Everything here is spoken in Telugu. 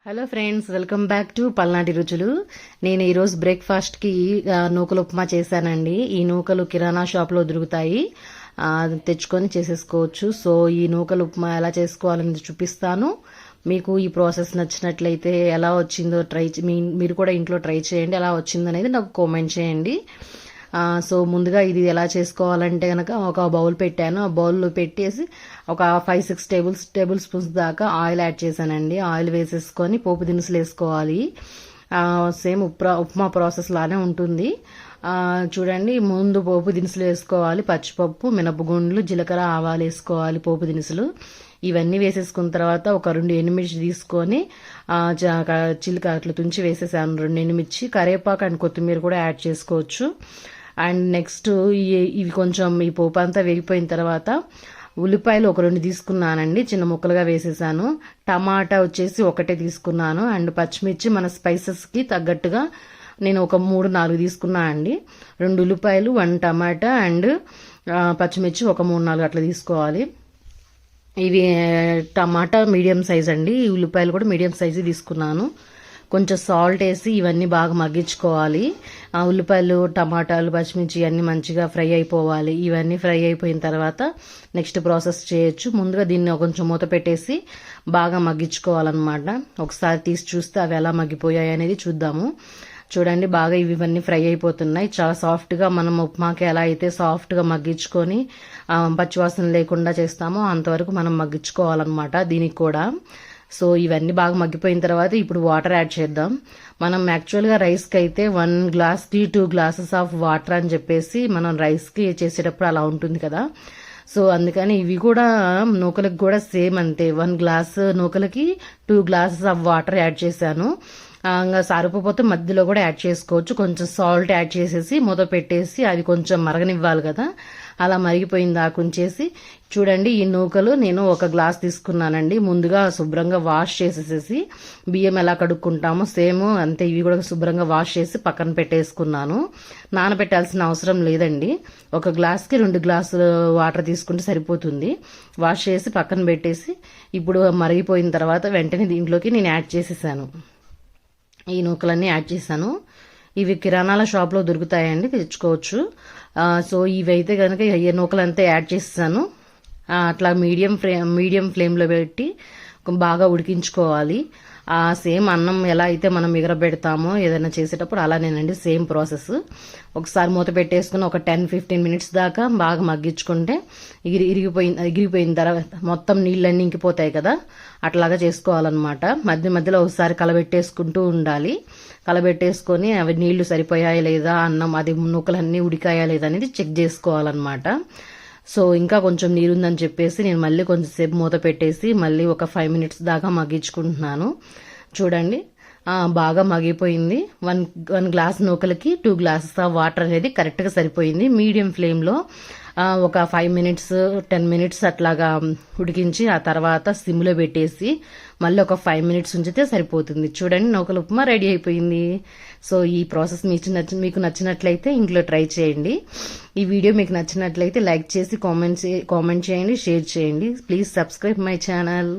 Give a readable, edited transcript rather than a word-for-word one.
Hello friends, welcome back to పల్నాటి రుచులు. నేను ఈరోజు బ్రేక్ఫాస్ట్కి నూకలు ఉప్మా చేశానండి. ఈ నూకలు కిరాణా షాప్లో దొరుకుతాయి, తెచ్చుకొని చేసేసుకోవచ్చు. సో ఈ నూకలు ఉప్మా ఎలా చేసుకోవాలని చూపిస్తాను. మీకు ఈ ప్రాసెస్ నచ్చినట్లయితే ఎలా వచ్చిందో మీరు కూడా ఇంట్లో ట్రై చేయండి. ఎలా వచ్చిందనేది నాకు కామెంట్ చేయండి. సో ముందుగా ఇది ఎలా చేసుకోవాలంటే కనుక ఒక బౌల్ పెట్టాను. ఆ బౌల్లో పెట్టేసి ఒక 5-6 టేబుల్ స్పూన్స్ దాకా ఆయిల్ యాడ్ చేశానండి. ఆయిల్ వేసేసుకొని పోపు దినుసులు వేసుకోవాలి. సేమ్ ఉప్మా ప్రాసెస్ లానే ఉంటుంది. చూడండి, ముందు పోపు దినుసులు వేసుకోవాలి. పచ్చిపప్పు, మినపగుండ్లు, జీలకర్ర, ఆవాలు వేసుకోవాలి. పోపు దినుసులు ఇవన్నీ వేసేసుకున్న తర్వాత ఒక 2 ఎండుమిర్చి తీసుకొని చిలుక అట్లా తుంచి వేసేసాను. 2 ఎండుమిర్చి, కరివేపాకు అండ్ కొత్తిమీర కూడా యాడ్ చేసుకోవచ్చు. అండ్ నెక్స్ట్ ఇవి కొంచెం ఈ పోపు అంతా వేగిపోయిన తర్వాత ఉల్లిపాయలు ఒక 2 తీసుకున్నానండి, చిన్న ముక్కలుగా వేసేసాను. టమాటా వచ్చేసి ఒకటే తీసుకున్నాను. అండ్ పచ్చిమిర్చి మన స్పైసెస్కి తగ్గట్టుగా నేను ఒక 3-4 తీసుకున్నా అండి. 2 ఉల్లిపాయలు, 1 టమాటా అండ్ పచ్చిమిర్చి ఒక 3-4 అట్లా తీసుకోవాలి. ఇవి టమాటా మీడియం సైజ్ అండి, ఉల్లిపాయలు కూడా మీడియం సైజు తీసుకున్నాను. కొంచెం సాల్ట్ వేసి ఇవన్నీ బాగా మగ్గించుకోవాలి. ఉల్లిపాయలు, టమాటాలు, పచ్చిమిర్చి అన్నీ మంచిగా ఫ్రై అయిపోవాలి. ఇవన్నీ ఫ్రై అయిపోయిన తర్వాత నెక్స్ట్ ప్రాసెస్ చేయొచ్చు. ముందుగా దీన్ని కొంచెం మూత పెట్టేసి బాగా మగ్గించుకోవాలన్నమాట. ఒకసారి తీసి చూస్తే అవి ఎలా మగ్గిపోయాయి అనేది చూద్దాము. చూడండి, బాగా ఇవన్నీ ఫ్రై అయిపోతున్నాయి. చాలా సాఫ్ట్గా, మనం ఉప్మాకి ఎలా అయితే సాఫ్ట్గా మగ్గించుకొని పచ్చివాసన లేకుండా చేస్తామో అంతవరకు మనం మగ్గించుకోవాలన్నమాట దీనికి కూడా. సో ఇవన్నీ బాగా మగ్గిపోయిన తర్వాత ఇప్పుడు వాటర్ యాడ్ చేద్దాం. మనం యాక్చువల్గా రైస్కి అయితే 1 గ్లాస్కి 2 గ్లాసెస్ ఆఫ్ వాటర్ అని చెప్పేసి మనం రైస్కి చేసేటప్పుడు అలా ఉంటుంది కదా. సో అందుకని ఇవి కూడా నూకలకు కూడా సేమ్ అంతే. 1 గ్లాస్ నూకలకి 2 గ్లాసెస్ ఆఫ్ వాటర్ యాడ్ చేశాను. ఇంకా సరిపోతే మధ్యలో కూడా యాడ్ చేసుకోవచ్చు. కొంచెం సాల్ట్ యాడ్ చేసేసి మూత పెట్టేసి అది కొంచెం మరగనివ్వాలి కదా. అలా మరిగిపోయిన దాకా ఉంచేసి చూడండి, ఈ నూకలు నేను 1 గ్లాస్ తీసుకున్నానండి. ముందుగా శుభ్రంగా వాష్ చేసేసి బియ్యం ఎలా కడుక్కుంటామో సేమ్ అంతే ఇవి కూడా శుభ్రంగా వాష్ చేసి పక్కన పెట్టేసుకున్నాను. నానబెట్టాల్సిన అవసరం లేదండి. 1 గ్లాస్కి 2 గ్లాసులు వాటర్ తీసుకుంటే సరిపోతుంది. వాష్ చేసి పక్కన పెట్టేసి ఇప్పుడు మరిగిపోయిన తర్వాత వెంటనే దీంట్లోకి నేను యాడ్ చేసేసాను. ఈ నూకలన్నీ యాడ్ చేశాను. ఇవి కిరాణాల షాప్లో దొరుకుతాయండి, తెచ్చుకోవచ్చు. సో ఇవైతే కనుక ఏ నూకలంతా యాడ్ చేస్తాను. అట్లా మీడియం ఫ్లేమ్లో పెట్టి బాగా ఉడికించుకోవాలి. సేమ్ అన్నం ఎలా అయితే మనం ఎగరబెడతామో ఏదైనా చేసేటప్పుడు అలానేనండి, సేమ్ ప్రాసెస్. ఒకసారి మూత పెట్టేసుకుని ఒక 10-15 మినిట్స్ దాకా బాగా మగ్గించుకుంటే ఎగిరిపోయిన తర్వాత మొత్తం నీళ్ళన్నీ ఇంకిపోతాయి కదా, అట్లాగా చేసుకోవాలన్నమాట. మధ్యలో ఒకసారి కలబెట్టేసుకుంటూ ఉండాలి. కలబెట్టేసుకొని అవి నీళ్లు సరిపోయాయా లేదా, అన్నం అది నూకలన్నీ ఉడికాయా లేదా అనేది చెక్ చేసుకోవాలన్నమాట. సో ఇంకా కొంచెం నీరుందని చెప్పేసి నేను మళ్ళీ కొంచెం సేపు మూత పెట్టేసి మళ్ళీ ఒక 5 మినిట్స్ దాకా మగ్గించుకుంటున్నాను. చూడండి, బాగా మగ్గిపోయింది. 1 గ్లాస్ నూకలకి 2 గ్లాసెస్ ఆఫ్ వాటర్ అనేది కరెక్ట్గా సరిపోయింది. మీడియం ఫ్లేమ్లో ఒక 5-10 మినిట్స్ అట్లాగా ఉడికించి ఆ తర్వాత సిమ్లో పెట్టేసి మళ్ళీ ఒక 5 మినిట్స్ ఉంచితే సరిపోతుంది. చూడండి, నూకల ఉప్మా రెడీ అయిపోయింది. సో ఈ ప్రాసెస్ మీకు నచ్చినట్లయితే ఇంట్లో ట్రై చేయండి. ఈ వీడియో మీకు నచ్చినట్లయితే లైక్ చేసి కామెంట్ చేయండి, షేర్ చేయండి. Please subscribe my channel.